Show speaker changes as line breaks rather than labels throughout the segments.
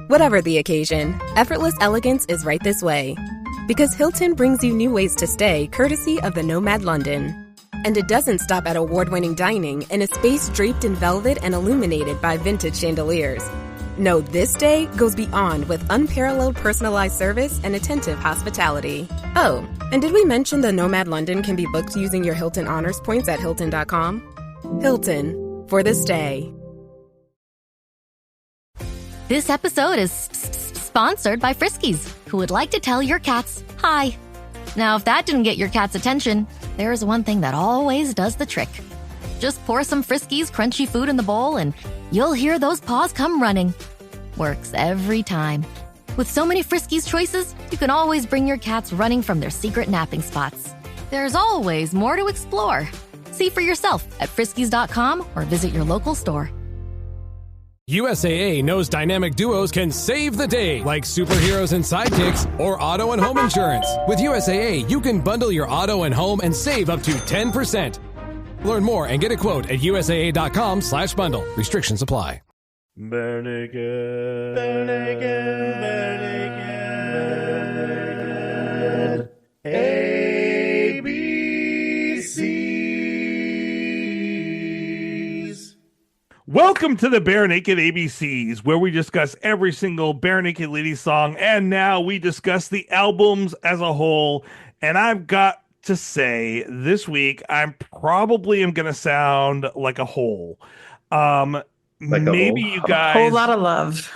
Whatever the occasion, effortless elegance is right this way. Because Hilton brings you new ways to stay courtesy of the Nomad London. And it doesn't stop at award-winning dining in a space draped in velvet and illuminated by vintage chandeliers. No, this day goes beyond with unparalleled personalized service and attentive hospitality. Oh, and did we mention the Nomad London can be booked using your Hilton Honors points at Hilton.com? Hilton, for the stay.
This episode is sponsored by Friskies, who would like to tell your cats hi. Now, if that didn't get your cat's attention, there is one thing that always does the trick. Just pour some Friskies crunchy food in the bowl and you'll hear those paws come running. Works every time. With so many Friskies choices, you can always bring your cats running from their secret napping spots. There's always more to explore. See for yourself at Friskies.com or visit your local store.
USAA knows dynamic duos can save the day, like superheroes and sidekicks or auto and home insurance. With USAA, you can bundle your auto and home and save up to 10%. Learn more and get a quote at USAA.com/bundle. Restrictions apply.
Bare naked, bare naked, bare naked. ABCs. Welcome to the Bare Naked ABCs, where we discuss every single Bare Naked Ladies song, and now we discuss the albums as a whole. And I've got to say, this week I probably am going to sound like a hole. Maybe you guys,
a whole lot of love.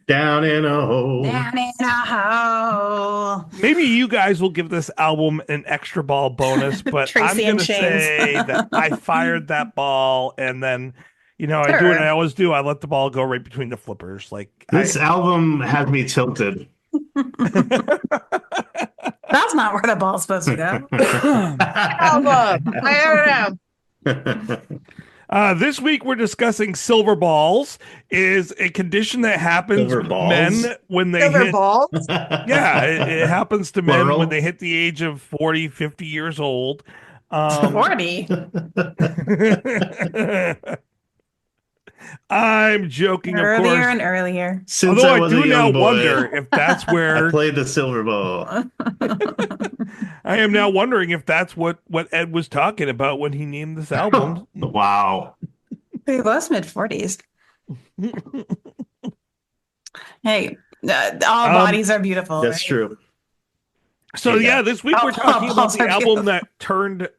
down in a hole.
Down in a hole.
Maybe you guys will give this album an extra ball bonus, but I'm
Tracy
going
and
to
Chains.
say that I fired that ball, and then, I do what I always do. I let the ball go right between the flippers. Like
This album had me tilted.
That's not where the ball's supposed to go.
This week we're discussing Silverballs. Is a condition that happens with men when they hit. Yeah, it happens to men
Plural.
when they hit the age of 40, 50 years old.
40.
I'm joking, of
Earlier
course.
and earlier.
Since
Although I
was
do
a
now
young boy,
wonder if that's
I
where
played the silver ball.
I am now wondering if that's what Ed was talking about when he named this album.
Wow.
He was mid 40s. Hey, all bodies are beautiful.
That's
right?
true.
So yeah, this week we're talking about the album
beautiful.
that turned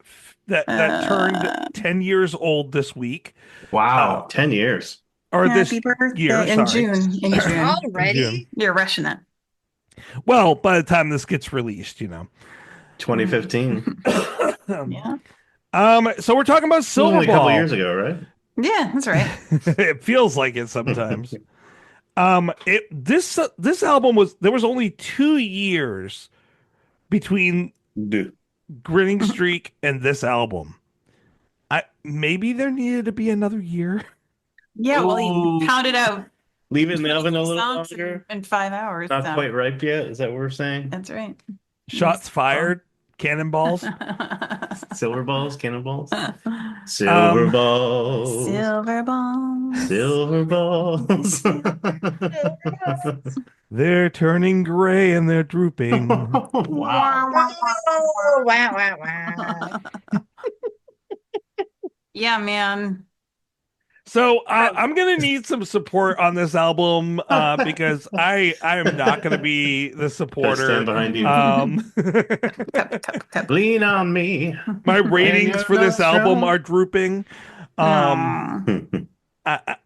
10 years old this week.
Wow. 10 years.
Or
Happy
this
birthday
year,
in
sorry.
June. In June.
Already?
You're rushing it.
Well, by the time this gets released,
2015.
Yeah.
So we're talking about
Only a couple
Silverball.
years ago, right?
Yeah, that's right.
It feels like it sometimes. This album there was only 2 years between
Dude.
Grinning Streak and this album. Maybe there needed to be another year.
Yeah, well,
Ooh.
he pounded out
Leave it in the oven a little
songs
longer.
in 5 hours.
Not
so.
quite ripe yet. Is that what we're saying?
That's right.
Shots fired, cannonballs.
Silver balls, cannonballs. Silver balls.
Silver balls.
Silver balls.
They're turning gray and they're drooping.
Wow.
Wow.
Yeah, man.
So I'm gonna need some support on this album because I am not gonna be the supporter.
Stand behind you.
Cup.
Lean on me.
My ratings
you're
for this
not
album
strong.
are drooping.
Aw.
I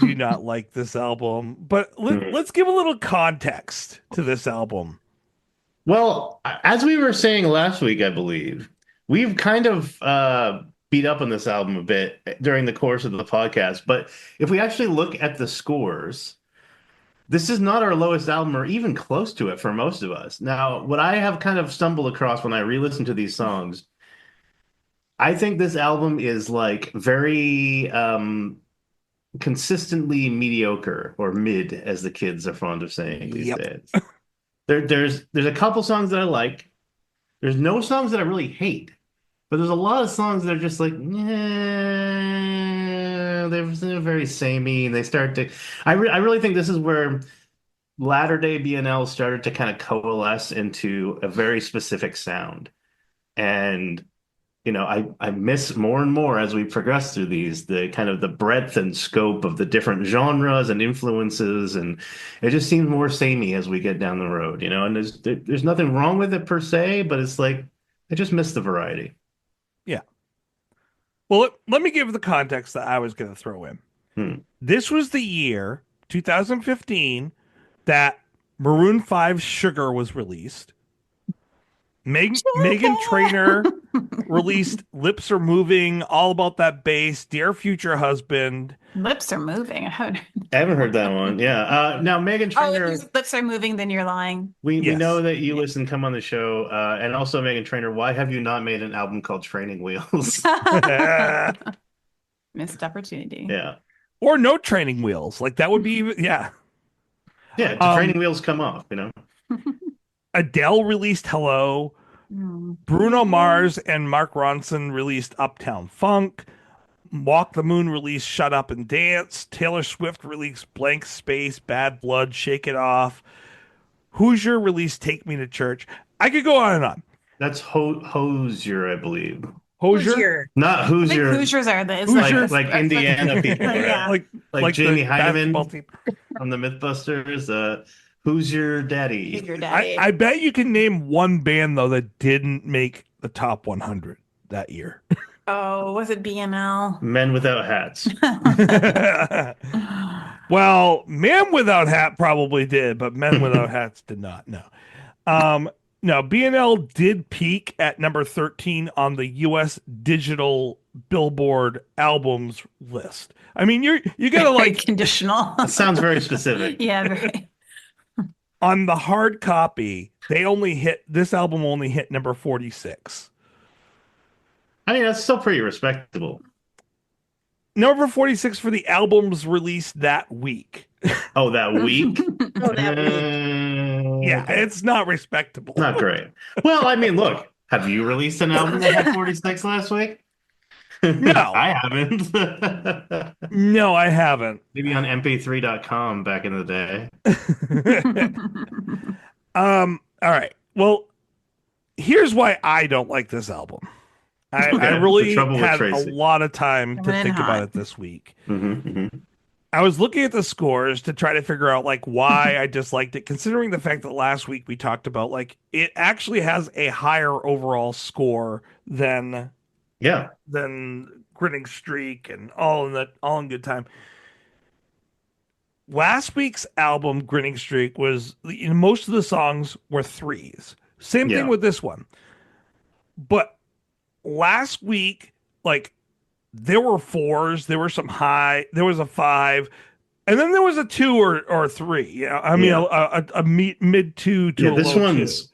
do not like this album. But let's give a little context to this album.
Well, as we were saying last week, I believe, we've kind of beat up on this album a bit during the course of the podcast. But if we actually look at the scores, this is not our lowest album or even close to it for most of us. Now, what I have kind of stumbled across when I re-listen to these songs, I think this album is like very consistently mediocre, or mid, as the kids are fond of saying these days. There's a couple songs that I like. There's no songs that I really hate, but there's a lot of songs that are just like, they're very samey, and they start to. I really think this is where latter day BNL started to kind of coalesce into a very specific sound. And I miss more and more as we progress through these, the kind of the breadth and scope of the different genres and influences, and it just seems more samey as we get down the road, and there's nothing wrong with it per se, but it's like I just miss the variety.
Yeah. Well, let me give the context that I was going to throw in. This was the year, 2015, that Maroon 5 Sugar was released. Megan Trainor released Lips Are Moving, All About That Bass, Dear Future Husband.
Lips Are Moving.
I haven't heard that one. Yeah. Now, Megan Trainor.
Oh, lips are moving, then you're lying.
We
Yes.
know that you listen, come on the show. And also, Megan Trainor, why have you not made an album called Training Wheels?
Missed opportunity.
Yeah.
Or no training wheels. Like that would be, yeah.
Yeah, training wheels come off,
Adele released Hello. Bruno Mars and Mark Ronson released Uptown Funk. Walk the Moon released Shut Up and Dance. Taylor Swift released Blank Space, Bad Blood, Shake It Off. Hoosier released Take Me to Church. I could go on and on.
That's Hozier, I believe.
Hozier?
Not
I
Hoosier.
think Hoosiers are the
like Indiana people, right?
Yeah.
Like Jamie
the
Hyneman
basketball team.
from the Mythbusters. Who's your daddy?
Who's your daddy?
I bet you can name one band, though, that didn't make the top 100 that year.
Oh, was it BNL?
Men Without Hats.
Well, Man Without Hat probably did, but Men Without Hats did not. No. No, BNL did peak at number 13 on the U.S. digital Billboard albums list. I mean, you gotta like
conditional.
That sounds very specific.
Yeah, very.
On the hard copy, this album only hit number 46.
I mean, that's still pretty respectable.
Number 46 for the albums released that week.
Oh, that week?
Yeah,
Okay.
it's not respectable.
Not great. Well, I mean, look, have you released an album that had 46 last week?
No.
I haven't.
No, I haven't.
Maybe on mp3.com back in the day.
All right. Well, here's why I don't like this album. I really had a lot of time to think about it this week. I was looking at the scores to try to figure out like why I disliked it, considering the fact that last week we talked about like it actually has a higher overall score than Grinning Streak and All in Good Time. Last week's album, Grinning Streak, was most of the songs were threes. Same thing with this one. But last week, like, there were fours, there were some high, there was a 5, and then there was a 2 or 3. I mean, a mid 2 to a
this
low
one's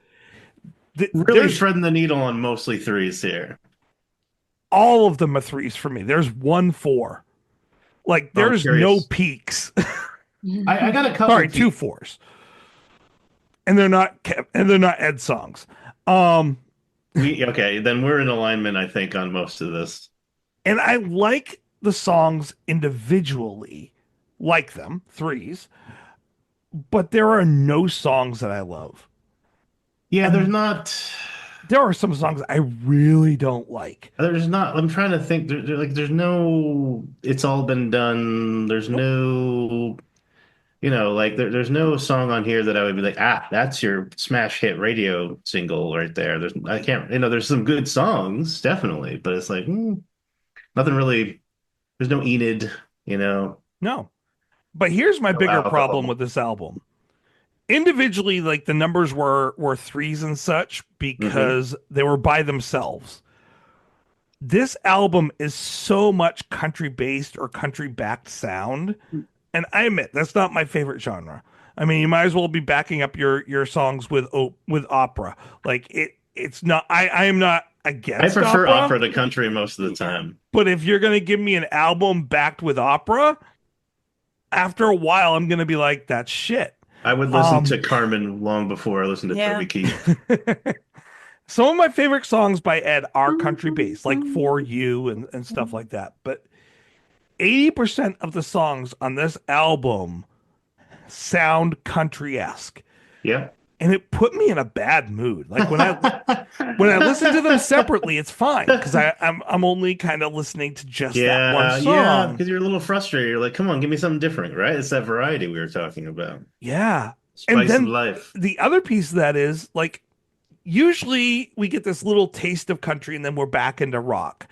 2.
Really threading the needle on mostly threes here.
All of them are threes for me. There's 1 4. Like, there's no peaks.
I got a couple.
Sorry, 2 4s. And they're not Ed songs.
Okay, then we're in alignment, I think, on most of this.
And I like the songs individually, like them, threes, but there are no songs that I love.
Yeah, there's not.
There are some songs I really don't like.
There's not. I'm trying to think. There's no. It's All Been Done. There's no. There's no song on here that I would be like, that's your smash hit radio single right there. There's some good songs, definitely, but it's like, nothing really, there's no Enid,
No. But here's my bigger problem with this album. Individually, like the numbers were threes and such because they were by themselves. This album is so much country based or country backed sound. And I admit that's not my favorite genre. I mean, you might as well be backing up your songs with opera. Like it's not. I am not against.
I prefer opera to country most of the time.
But if you're gonna give me an album backed with opera, after a while, I'm gonna be like, that's shit.
I would listen to Carmen long before I listened to Toby Keith.
Some of my favorite songs by Ed are country based, like For You and stuff like that. But 80% of the songs on this album sound country-esque.
Yeah.
And it put me in a bad mood. Like when I listen to them separately, it's fine because I'm only kind of listening to just that one
Yeah,
song.
because you're a little frustrated. You're like, come on, give me something different, right? It's that variety we were talking about.
Yeah. And
Spice of
then
life.
the other piece of that is like usually we get this little taste of country and then we're back into rock.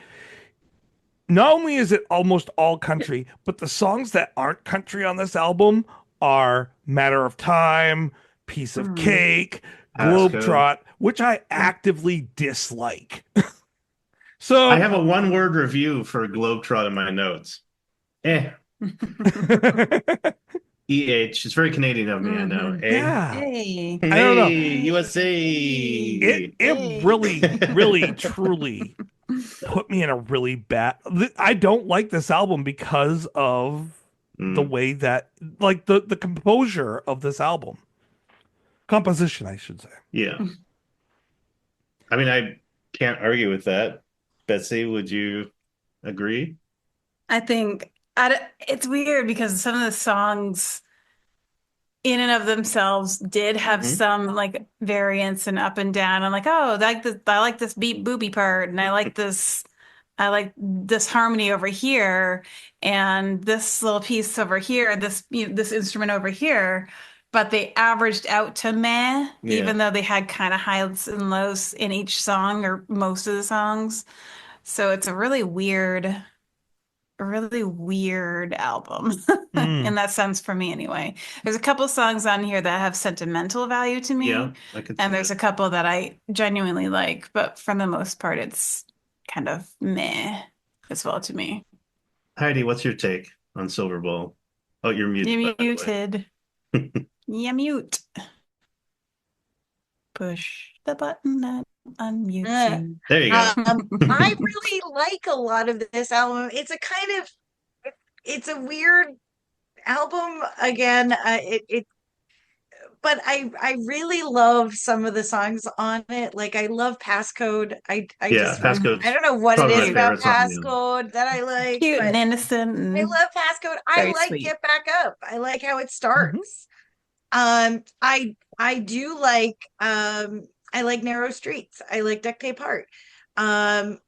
Not only is it almost all country, but the songs that aren't country on this album are Matter of Time, Piece of Cake,
Passcode.
Globetrot, which I actively dislike.
I
So,
have a one-word review for Globetrot in my notes. Eh. EH. It's very Canadian of me, I know. Eh.
yeah,
Hey.
I don't know.
Hey, USA.
It really, really, truly put me in a really bad. I don't like this album because of the
Mm,
way that, like the composure of this album, composition, I should say.
yeah. I mean, I can't argue with that. Betsy, would you agree?
I think it's weird because some of the songs in and of themselves did have
Mhm.
some like variance and up and down. I'm like, oh, I like this beat booby part, and I like this harmony over here, and this little piece over here, this instrument over here. But they averaged out to meh,
Yeah.
even though they had kind of highs and lows in each song or most of the songs. So it's a really weird album in
Mm.
that sense for me anyway. There's a couple songs on here that have sentimental value to
Yeah,
me,
I could see
and there's
that.
a couple that I genuinely like, but for the most part, it's kind of meh as well to me.
Heidi, what's your take on Silverball? Oh, you're muted, by
You
the
muted.
way.
Yeah, mute. Push the button that unmutes
Uh,
you.
There you go.
I really like a lot of this album. It's a kind of it's a weird album again. But I really love some of the songs on it. Like I love Passcode.
Yeah,
I
Passcode's
don't know what it
probably
is
my
Cute.
about
favorite song. Yeah.
Passcode that I like,
Cute and
but
innocent
I
and
love Passcode. I
very
like
sweet.
Get Back Up. I like how it
Mhm.
starts. I do like I like Narrow Streets. I like Duct Tape Heart. Um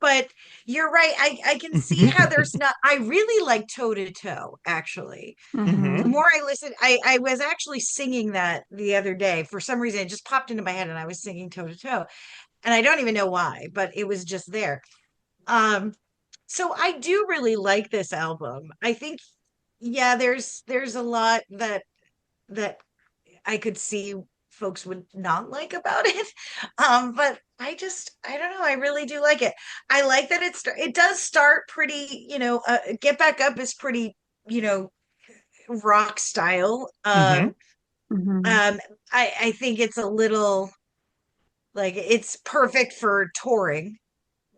but you're right. I can see how there's not I really like Toe to Toe, actually. The
Mhm.
more I listen, I was actually singing that the other day. For some reason, it just popped into my head and I was singing Toe to Toe. And I don't even know why, but it was just there. Um, so I do really like this album. I think, yeah, there's a lot that I could see folks would not like about it. But I don't know, I really do like it. I like that it does start pretty, Get Back Up is pretty, you know, rock style.
Mhm.
Mhm.
Um, I think it's a little like it's perfect for touring.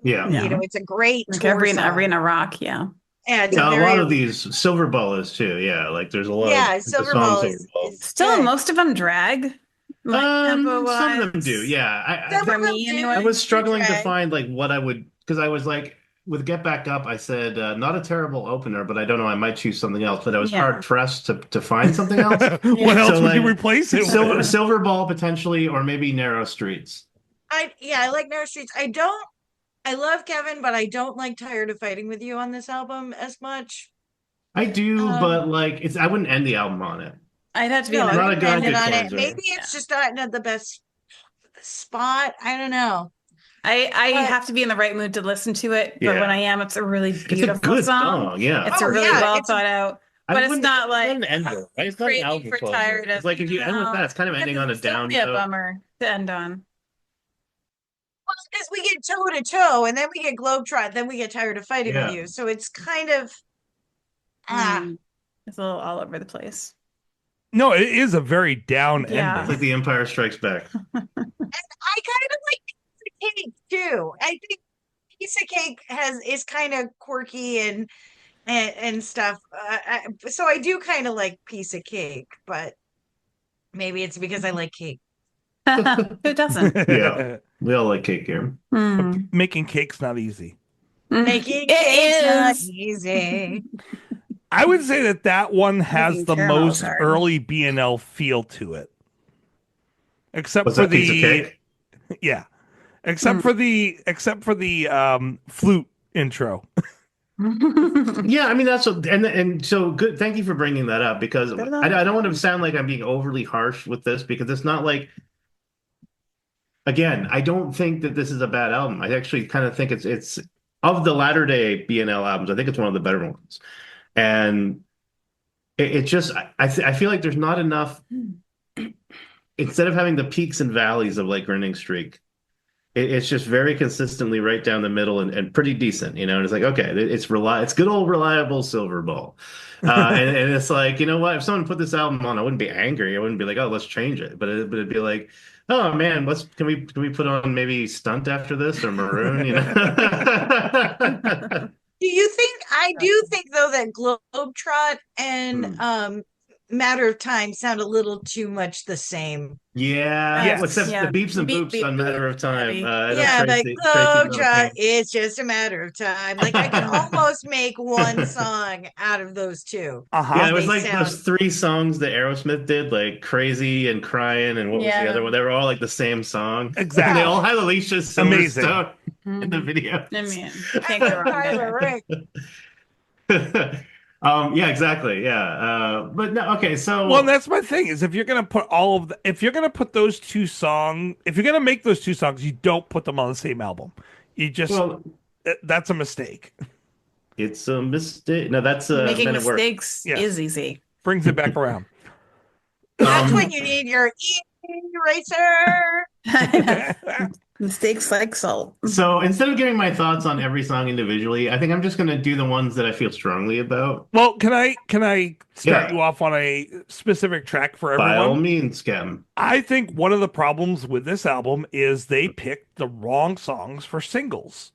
Yeah.
Yeah.
It's a great
Like
tour song.
Arena Rock, yeah.
And it's a
Yeah, a lot
very
of these Silverball is too. Yeah, like there's a lot of
yeah,
the song
Silverball
Silverball.
is
Still,
good.
most of them drag, like tempo
Some of them do.
wise.
Yeah,
Some of
For
them
me,
I
anyway.
was
do
struggling to
drag.
find like what I would because I was like with Get Back Up, I said not a terrible opener, but I don't know, I might choose something else. But I was
Yeah.
hard pressed to find something else.
What else
So
would you
like
replace it with?
Silverball potentially, or maybe Narrow Streets.
I like Narrow Streets. I love Kevin, but I don't like Tired of Fighting with You on this album as much.
I do,
Um,
but like I wouldn't end the album on it.
I'd have to be
no,
in
I'm
I
a
not a
wouldn't
good
end it
good
on it.
closer.
Maybe it's
yeah.
just not the best spot. I don't know.
I
But
have to be in the right mood to listen to it, but when
Yeah,
I am, it's a really
it's a
beautiful
good
song.
song. Yeah,
It's a
oh
really
yeah,
well
it's a
thought out,
I
but it's
wouldn't.
not
It's not
like
an ender, right? It's not an
craving
album
for
closer.
tired
It's
of
like if you end with that, it's kind of
because
ending on a
it'd still
down
be a
note.
bummer to end on.
because we get Toe to Toe, and then we get Globetrot, then we get Tired of Fighting with
Yeah.
You. So it's kind of ah.
It's a little all over the place.
No, it is a very down
Yeah.
It's like
ending.
The Empire Strikes Back.
I kind of like Piece of Cake too. I think Piece of Cake is kind of quirky and stuff. So I do kind of like Piece of Cake, but maybe it's because I like cake.
Who doesn't?
Yeah, we all like cake here.
Hmm.
Making cake's not easy.
Making cake's not easy.
I would say that one has
Making
the
caramel is
most
hard.
early BNL feel to it. Except
Was
for
that piece of
the
cake?
yeah, except for the flute intro.
Yeah, I mean that's what, and so good. Thank you for bringing that up because I don't want to sound like I'm being overly harsh with this because it's not like, again, I don't think that this is a bad album. I actually kind of think it's of the latter day BNL albums. I think it's one of the better ones, and it just I feel like there's not enough. Instead of having the peaks and valleys of like Grinning Streak, it's just very consistently right down the middle and pretty decent, you know. And it's like, okay, it's good old reliable Silverball, and it's like, you know what? If someone put this album on, I wouldn't be angry. I wouldn't be like, oh, let's change it. But it'd be like, oh man, can we put on maybe Stunt after this or Maroon? You know?
I do think though that Globetrot and
Hmm.
Matter of Time sound a little too much the same.
Yeah, well,
Yes.
except the
Yeah.
beeps and
Beep,
boops
beep,
on
boop.
Matter of Time.
Heavy.
I know
Yeah, but
Tracy's not a
Globetrot,
fan.
it's just a matter of time. Like I could almost make one song out of those two.
Yeah,
Uh-huh.
it was
They
like those
sound
three songs that Aerosmith did, like Crazy and Crying, and what was the
Yeah.
other one? They were all like the same song. And they
Exactly.
all had Alicia
Amazing.
Silverstone in the video.
I mean, can't go wrong
Tyler
there.
Rick.
Yeah, exactly. Yeah. But no, okay,
Well, and
so
that's my thing is if you're gonna put if you're gonna put those two songs, if you're gonna make those two songs, you don't put them on the same album. You just
well,
that's a mistake.
it's a mistake. No, that's
Making
Men at Work.
mistakes
Yes.
is easy.
Brings it back around.
That's when you need your eraser.
Mistakes like salt.
So instead of giving my thoughts on every song individually, I think I'm just gonna do the ones that I feel strongly about.
Well, can I start
Yeah.
you off on a specific track for
By all
everyone?
means, Cam.
I think one of the problems with this album is they picked the wrong songs for singles.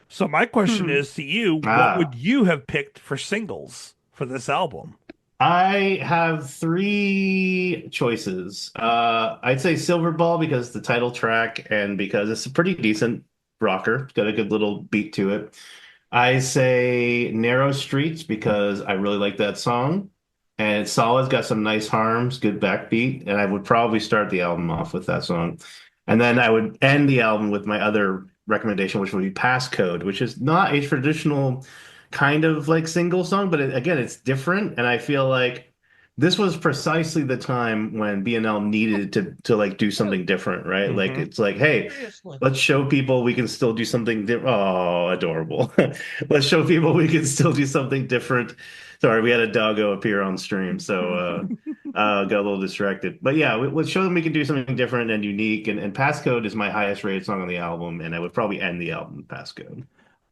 So my question is to you, what
Ah.
would you have picked for singles for this album?
I have three choices. I'd say Silverball because the title track and because it's a pretty decent rocker. It's got a good little beat to it. I say Narrow Streets because I really like that song. And it's solid, it's got some nice harms, good backbeat, and I would probably start the album off with that song. And then I would end the album with my other recommendation, which would be Passcode, which is not a traditional kind of like single song, but again, it's different. And I feel like this was precisely the time when BNL needed to like do something different, right? Like
Mhm.
it's like, hey,
Seriously.
let's show people we can still do something different. Oh, adorable. Let's show people we can still do something different. Sorry, we had a doggo appear on stream, so got a little distracted. But yeah, let's show them we can do something different and unique. And Passcode is my highest rated song on the album, and I would probably end the album with Passcode.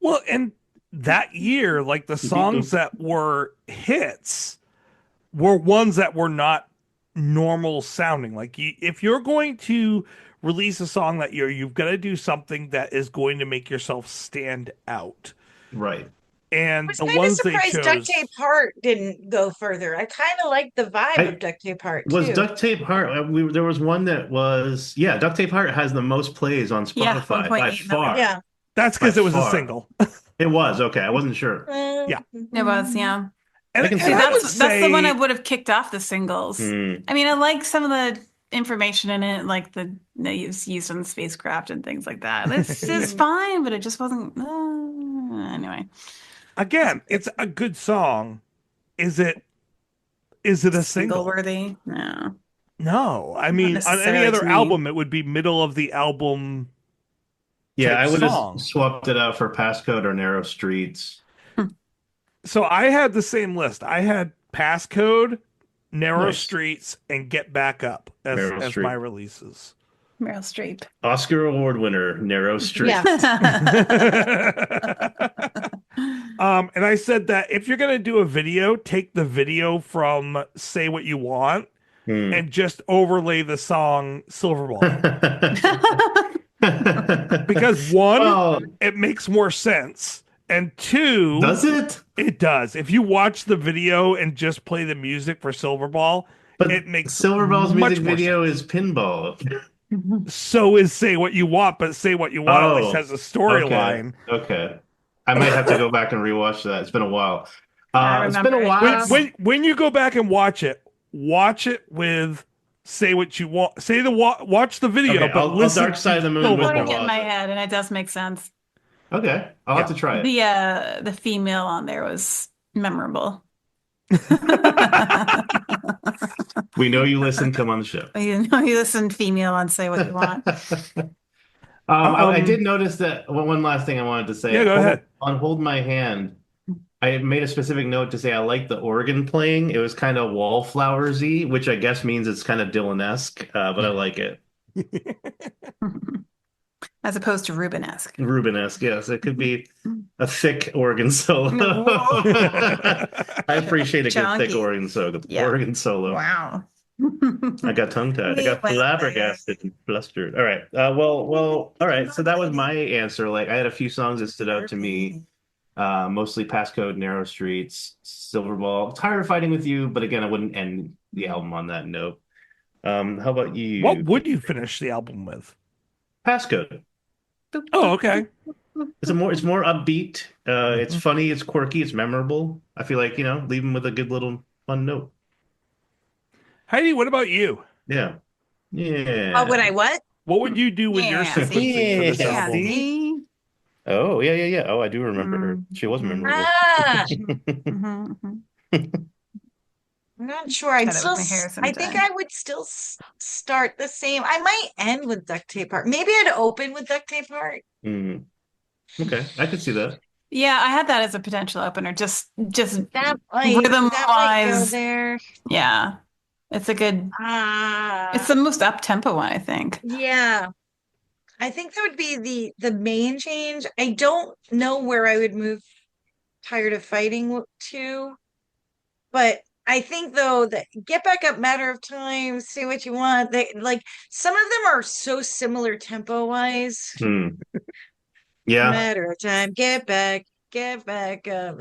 Well, and that year, like the songs that were hits were ones that were not normal sounding. Like if you're going to release a song that year, you've got to do something that is going to make yourself stand out.
Right.
I
And
was
the
kind of
ones they
surprised Duct
chose,
Tape Heart didn't go further. I kind of like the vibe of Duct Tape Heart
Was
too.
Duct Tape Heart? There was one that was, yeah, Duct Tape Heart has the most plays on
Yeah,
Spotify
1.8
by
million.
far.
Yeah.
that's because
By
it was a
far.
single.
It was okay. I wasn't sure.
Yeah.
It was, yeah.
And,
I can
and
see
I
that.
would
That's the one
say-
I would have kicked off the singles.
Hmm.
I mean, I like some of the information in it, like the names used on the spacecraft and things like that. This is fine, but it just wasn't. Anyway,
Again, it's a good song. Is it a single?
single worthy? No.
No. I mean, on any
necessarily
other
to me.
album, it would be middle of the album.
Yeah,
type
I would
song.
have swapped it out for Passcode or Narrow Streets.
So I had the same list. I had Passcode, Narrow
Nice.
Streets, and Get Back Up as
Meryl Streep.
my releases.
Meryl Streep.
Oscar Award winner, Narrow Streets.
And I said that if you're gonna do a video, take the video from Say What You Want
Hmm.
and just overlay the song Silverball. Because one,
Well,
it makes more sense. And two,
does it?
it does. If you watch the video and just play the music for Silverball,
But
it makes
Silverball's
much
music
more
video is pinball.
so is Say What You Want, but Say What You Want at least has a storyline.
Okay. I might have to go back and rewatch that. It's been a while.
I
It's been
remember
a
it.
while.
When you go back and watch it with say what you want. Say watch the video,
Okay,
but
I'll
listen
Dark Side of the
to
Moon with
Putting
more
it in
Silverball.
my
Laza.
head, and it does make sense.
Okay, I'll have
Yeah.
to try it.
The female on there was memorable.
We know you listen. Come on the show.
You know, you listen female and say what you want.
I did notice that one last thing I wanted to say.
Yeah, go ahead.
On Hold My Hand, I made a specific note to say I like the organ playing. It was kind of wallflowersy, which I guess means it's kind of Dylan-esque, but I like it.
As opposed to Rubenesque.
Rubenesque, yes. It could be a thick organ solo.
Whoa.
I appreciate a good thick
Chunky.
organ solo.
Yeah.
Organ solo.
Wow.
I got tongue-tied. I
We
got
went
flabbergasted and flustered. All right. All right. So that was my answer. Like, I had a few songs that stood out to me. Mostly Passcode, Narrow Streets, Silverball. Tired of Fighting with You, but again, I wouldn't end the album on that note. How about you?
What would you finish the album with?
Passcode.
Oh, okay.
It's more upbeat. It's funny, it's quirky, it's memorable. I feel like, leave them with a good little fun note.
Heidi, what about you?
Yeah. Yeah.
Would I what?
What would you do with your
Yeah,
sequencing for this
yeah,
album?
see?
Oh, yeah. Oh, I do remember her. She was memorable.
Ah,
Mhm.
I'm not sure. I'd
Cut it
still.
with my hair
I think
sometime.
I would still start the same. I might end with Duct Tape Heart. Maybe I'd open with Duct Tape Heart.
Mm. Okay, I could see that.
Yeah, I had that as a potential opener. Just
That
rhythm
might go
wise.
there.
Yeah. It's a good it's the most up tempo one, I think.
Yeah. I think that would be the main change. I don't know where I would move Tired of Fighting to, but I think though that Get Back Up, Matter of Time, Say What You Want, they like some of them are so similar tempo wise.
Yeah.
Matter of time, get back up,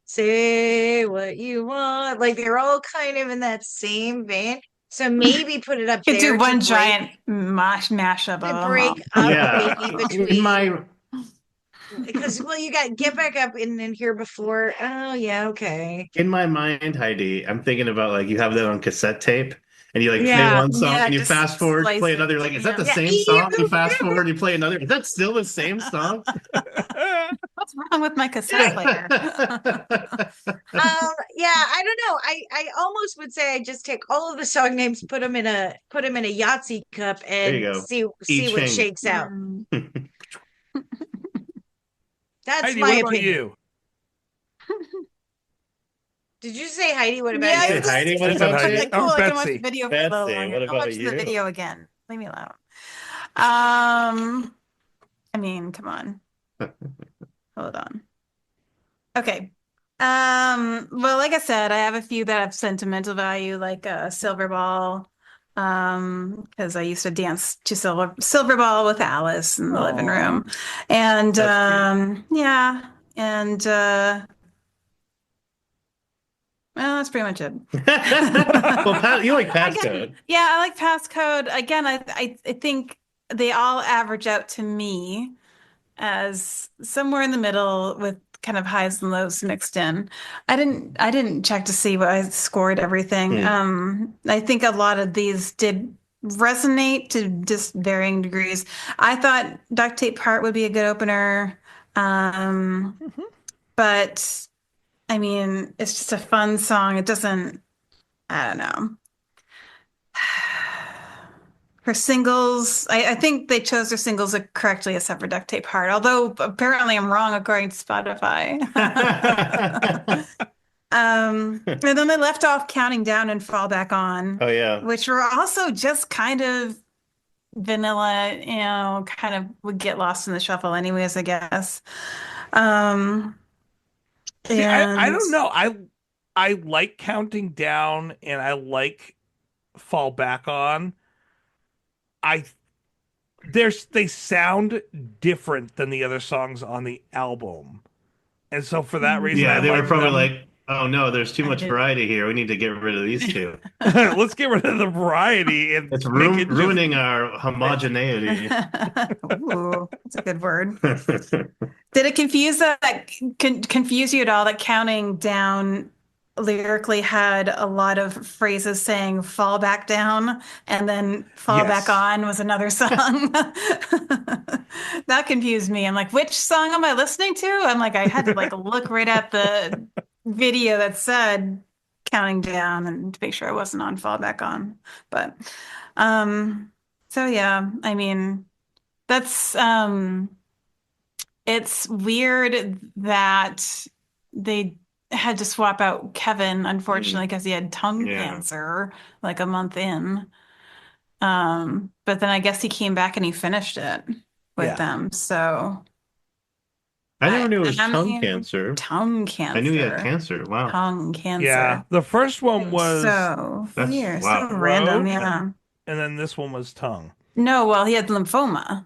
say what you want. Like they're all kind of in that same vein. So maybe put it up
You could
there
do one
to
giant mashup
to
of them
break
all.
up
Yeah.
maybe
In
between
my
because you got Get Back Up in here before. Oh yeah, okay.
in my mind, Heidi, I'm thinking about like you have that on cassette tape and you like play
Yeah.
one song
Yeah,
and you
just
fast forward,
slice
play
it.
another. Like, is that the
Yeah.
same song? You fast forward, you play another. Is that still the same song?
What's wrong with my cassette player?
Yeah, I don't know. I almost would say I just take all of the song names, put them in a Yahtzee cup
There you
and
go.
see
Each
what
hang.
shakes out. That's
Heidi,
my
what about
opinion.
you?
Did you say Heidi? What about
Yeah,
you?
Say Heidi, what
I said
about
Heidi.
you?
like, cool, I can watch
Betsy.
the video for a little
Betsy,
longer.
what
I'll
about
watch the
you?
video again. Leave me alone. I mean, come on. Hold on. Okay. Well, like I said, I have a few that have sentimental value, like Silverball. Because I used to dance to Silverball with Alice in the living room. And yeah. And well, that's pretty much it.
Well, you like Passcode.
Yeah, I like Passcode. Again, I think they all average out to me as somewhere in the middle with kind of highs and lows mixed in. I didn't check to see what I scored everything. I think a lot of these did resonate to just varying degrees. I thought Duct Tape Heart would be a good opener. But I mean, it's just a fun song. It doesn't, I don't know. Her singles, I think they chose their singles correctly except for Duct Tape Heart, although apparently I'm wrong according to Spotify. And then they left off Counting Down and Fall Back On.
Oh, yeah.
Which were also just kind of vanilla, kind of would get lost in the shuffle anyways, I guess.
See, I don't know. I like Counting Down and I like Fall Back On. They sound different than the other songs on the album. And so for that reason,
Yeah,
I
they were
like
probably
them.
like, Oh no, there's too
I
much
did.
variety here. We need to get rid of these two.
Let's get rid of the variety and
It's
make it just.
ruining our homogeneity.
Ooh, that's a good word. Did it confuse you at all that Counting Down lyrically had a lot of phrases saying fall back down and then fall back
Yes.
on was another song? That confused me. I'm like, which song am I listening to? I'm like, I had to like look right at the video that said Counting Down and to make sure I wasn't on fall back on. But so yeah, I mean, that's it's weird that they had to swap out Kevin, unfortunately, because he had tongue
Yeah.
cancer like a month in. But then I guess he came back and he finished it with
Yeah.
them. So
I never knew it was
I
tongue
mean,
cancer.
tongue cancer.
I knew he had cancer. Wow.
Tongue cancer.
Yeah. The first one was
So
That's-
weird,
wow.
so random,
throat,
yeah.
and then this one was tongue.
No, well, he had lymphoma.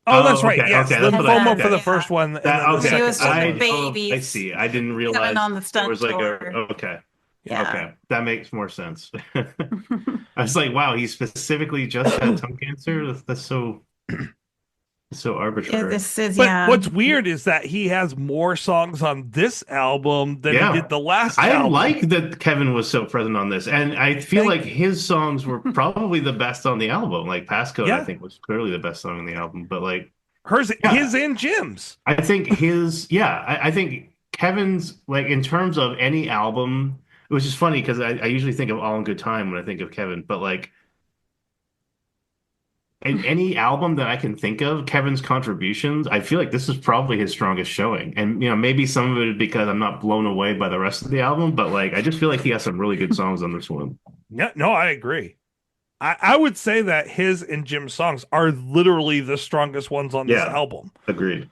Oh, that's right.
okay,
Yes,
okay, that's what I-
lymphoma
okay.
for the first one, and
That,
then the
okay.
He was
second
just a
one.
baby.
I see. I didn't
Coming
realize
on the
it
stunt
was like
tour.
okay.
Yeah.
Okay. That makes more sense. I was like, wow, he specifically just had tongue cancer. That's so arbitrary.
This is,
But
yeah.
what's weird is that he has more songs on this album than
Yeah.
he did the last
I
album.
like that Kevin was so present on this, and I feel like his songs were probably the best on the album. Like Passcode,
Yeah.
I think was clearly the best song on the album. But like
His and Jim's.
I think I think Kevin's, like, in terms of any album, which is funny because I usually think of All in Good Time when I think of Kevin, but like in any album that I can think of, Kevin's contributions, I feel like this is probably his strongest showing. And maybe some of it is because I'm not blown away by the rest of the album, but like I just feel like he has some really good songs on this one.
Yeah, no, I agree. I would say that his and Jim's songs are literally the strongest ones on this album.
Agreed.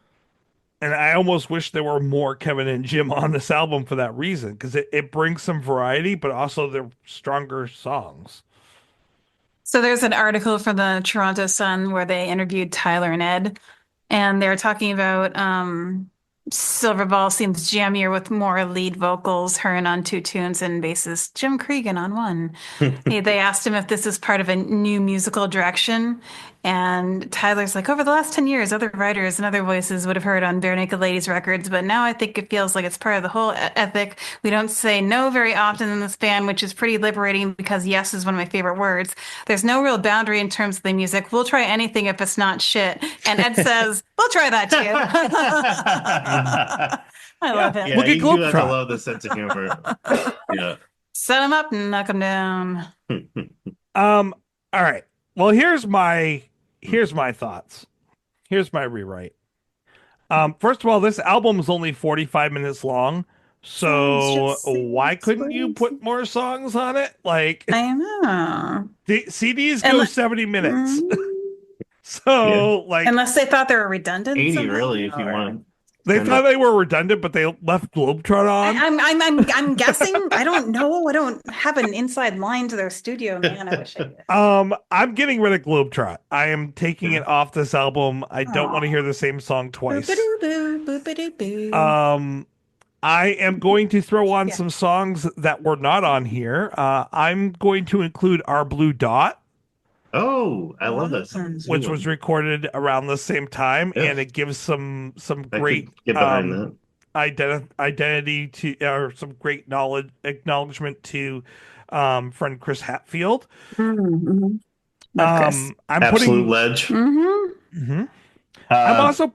And I almost wish there were more Kevin and Jim on this album for that reason, because it brings some variety, but also they're stronger songs.
So there's an article from the Toronto Sun where they interviewed Tyler and Ed, and they're talking about Silverball seems jammier with more lead vocals, Hearn on 2 tunes and bassist Jim Cregan on 1. They asked him if this is part of a new musical direction, and Tyler's like, over the last 10 years, other writers and other voices would have heard on Bare Naked Ladies records, but now I think it feels like it's part of the whole ethic. We don't say no very often in this band, which is pretty liberating because yes is one of my favorite words. There's no real boundary in terms of the music. We'll try anything if it's not shit. And Ed says, we'll try that too. I love him.
Yeah,
Look at
you do have to
Globetrot.
love the sense of humor. Yeah.
Set him up and knock him down.
All right. Well, here's my thoughts. Here's my rewrite. First of all, this album is only 45 minutes long, so why couldn't you put more songs on it? Like,
I know.
the CDs go 70 minutes. So, like,
Unless they thought they were redundant.
80
somehow.
really, if you want.
they thought they were redundant, but they left Globetrot on.
I'm guessing. I don't know. I don't have an inside line to their studio, man. I wish I did.
I'm getting rid of Globetrot. I am taking it off this album. I don't want to hear the same song twice.
Boop-a-doo-boo, boop-a-doo-boo.
I am going to throw on some songs that were not on here. I'm going to include Our Blue Dot,
Oh, I love that song.
which was recorded around the same time,
Yeah.
and it gives some
I
great
could get behind that.
identity to, or some great knowledge acknowledgement to friend Chris Hatfield.
Mm-hmm. Love Chris.
I'm
Absolute
putting.
ledge.
Mm-hmm.
I'm also.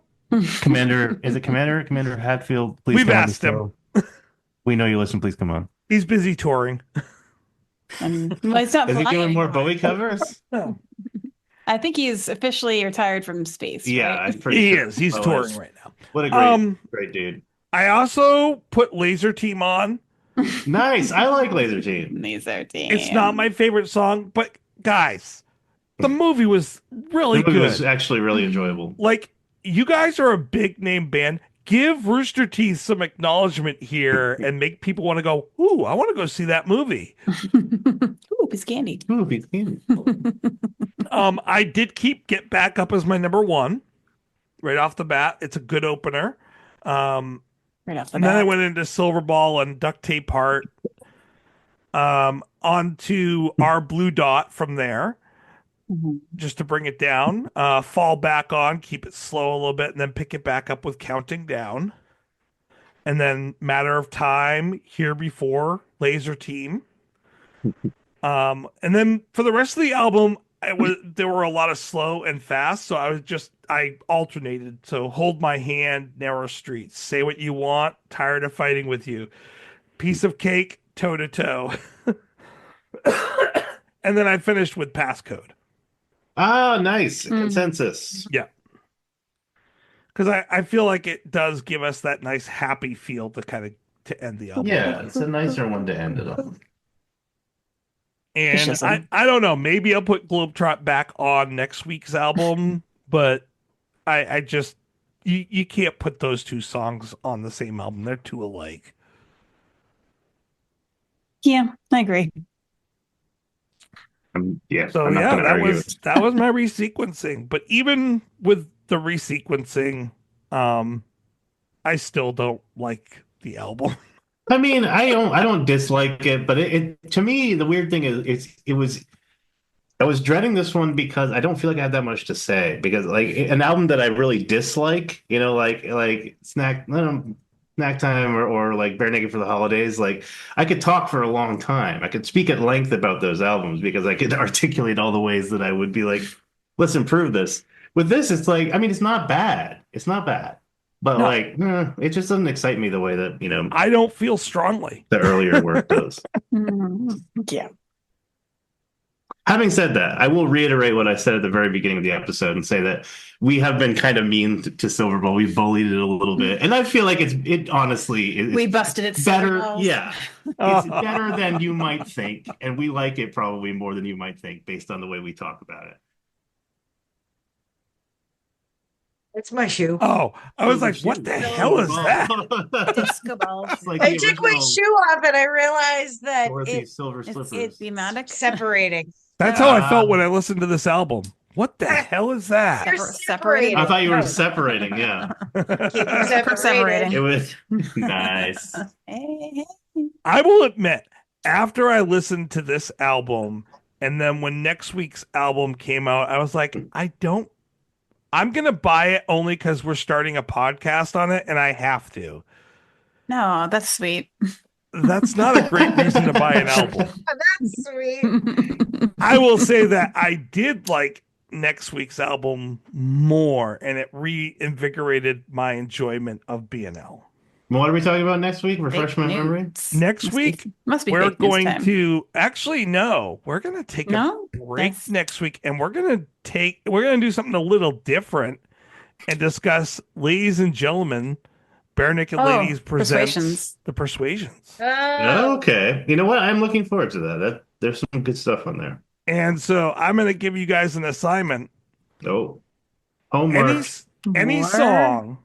Commander, is it Commander Hatfield? Please
We've
come on the
asked him.
show. We know you listen. Please come on.
He's busy touring.
Well, it's not
Is he
flying
doing more
anymore.
Bowie covers?
I think he's officially retired from space.
Yeah,
right?
I'm pretty
He
sure.
is. He's
Oh,
touring
it's-
right now.
What a great dude.
I also put Laser Team on.
Nice. I like Laser Team.
These are team.
It's not my favorite song, but guys, the movie was really
The movie
good.
was actually really enjoyable.
Like, you guys are a big name band. Give Rooster Teeth some acknowledgement here and make people want to go, ooh, I want to go see that movie.
Ooh, piece of candy.
Movie team.
I did keep Get Back Up as my number one right off the bat. It's a good opener.
Right off the
And then I
bat.
went into Silverball and Duct Tape Heart. Onto our Blue Dot from there, just to bring it down. Fall back on, keep it slow a little bit, and then pick it back up with Counting Down. And then Matter of Time, Here Before, Laser Team. And then for the rest of the album, there were a lot of slow and fast, so I alternated. So Hold My Hand, Narrow Streets, Say What You Want, Tired of Fighting With You, Piece of Cake, Toe to Toe. And then I finished with Passcode.
Oh, nice. Consensus.
Yeah. Because I feel like it does give us that nice happy feel to end the album.
Yeah, it's a nicer one to end it on.
And I don't know, maybe I'll put Globetrot back on next week's album, but I just you can't put those two songs on the same album. They're too alike.
Yeah, I agree.
So yeah, that was my resequencing. But even with the resequencing, I still don't like the album.
I mean, I don't dislike it, but it to me the weird thing is I was dreading this one because I don't feel like I had that much to say, because like an album that I really dislike, like Snack Time or like Bare Naked for the Holidays, like I could talk for a long time. I could speak at length about those albums because I could articulate all the ways that I would be like, let's improve this. With this, it's like, I mean, it's not bad. It's not bad. But it just doesn't excite me the way that,
I don't feel strongly.
The earlier work does.
Yeah.
Having said that, I will reiterate what I said at the very beginning of the episode and say that we have been kind of mean to Silverball. We've bullied it a little bit. And I feel like it honestly
we busted it
better.
Silverballs.
Yeah. It's better than you might think. And we like it probably more than you might think based on the way we talk about it.
It's my shoe.
Oh, I was like, what the hell is that?
Disco balls.
Like
I took my shoe off and I realized that
silver slippers.
It's thematic.
Separating.
That's how I felt when I listened to this album. What the hell is that?
Separating.
I thought you were separating, yeah.
Separating.
It was nice.
I will admit, after I listened to this album, and then when next week's album came out, I was like, I'm going to buy it only because we're starting a podcast on it, and I have to.
No, that's sweet.
That's not a great reason to buy an album.
That's sweet.
I will say that I did like next week's album more, and it reinvigorated my enjoyment of BNL.
What are we talking about next week? Refresh my memory.
Next week, we're going to actually no. We're going to take a break next week, and we're going to do something a little different and discuss, ladies and gentlemen, Bare Naked Ladies presents The Persuasions.
Okay, you know what? I'm looking forward to that. There's some good stuff on there.
And so I'm going to give you guys an assignment.
Oh, homework.
Any song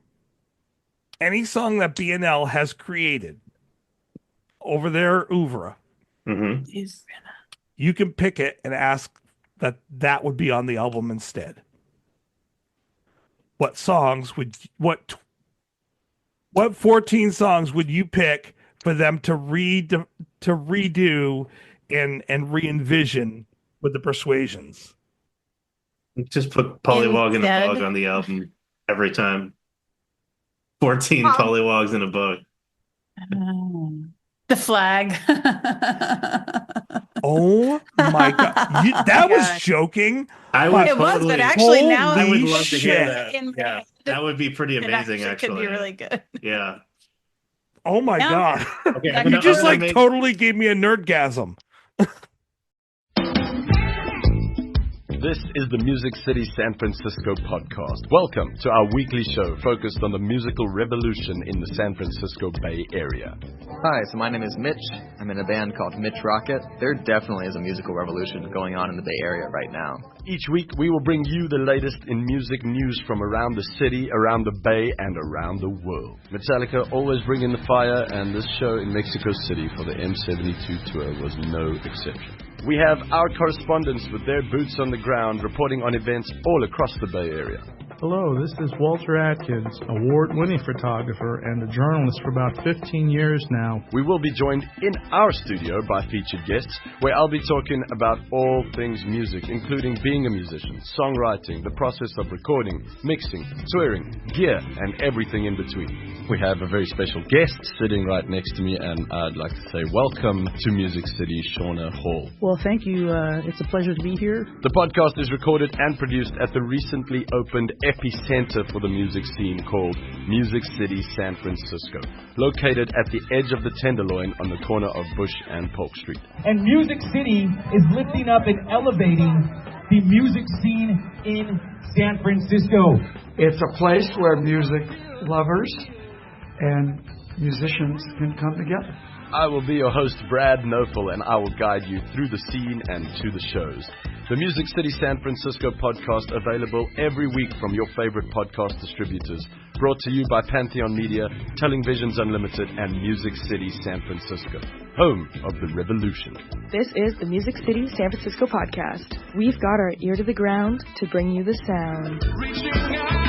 that BNL has created over their oeuvre, you can pick it and ask that would be on the album instead. What 14 songs would you pick for them to redo and re-envision with the Persuasions?
Just put Pollywog in a Bug on the album every time. 14 Pollywogs in a Bug.
The Flag.
Oh my god. That was joking.
It was, but actually now
I would love to hear
that.
Yeah, that would be pretty amazing,
actually. Could be really good.
Yeah.
Oh my god.
Okay,
you just totally gave me a nerdgasm.
This is the Music City San Francisco podcast. Welcome to our weekly show focused on the musical revolution in the San Francisco Bay Area.
Hi, so my name is Mitch. I'm in a band called Mitch Rocket. There definitely is a musical revolution going on in the Bay Area right now.
Each week we will bring you the latest in music news from around the city, around the Bay, and around the world. Metallica always bringing the fire, and this show in Mexico City for the M72 tour was no exception. We have our correspondents with their boots on the ground reporting on events all across the Bay Area.
Hello, this is Walter Atkins, award-winning photographer and a journalist for about 15 years now.
We will be joined in our studio by featured guests, where I'll be talking about all things music, including being a musician, songwriting, the process of recording, mixing, touring, gear, and everything in between. We have a very special guest sitting right next to me, and I'd like to say welcome to Music City, Shauna Hall.
Well, thank you. It's a pleasure to be here.
The podcast is recorded and produced at the recently opened epicenter for the music scene called Music City, San Francisco, located at the edge of the Tenderloin on the corner of Bush and Polk Street.
And Music City is lifting up and elevating the music scene in San Francisco.
It's a place where music lovers and musicians can come together.
I will be your host, Brad Nofel, and I will guide you through the scene and to the shows. The Music City San Francisco podcast available every week from your favorite podcast distributors. Brought to you by Pantheon Media, Telling Visions Unlimited, and Music City San Francisco, home of the revolution.
This is the Music City San Francisco podcast. We've got our ear to the ground to bring you the sound.
Reaching out.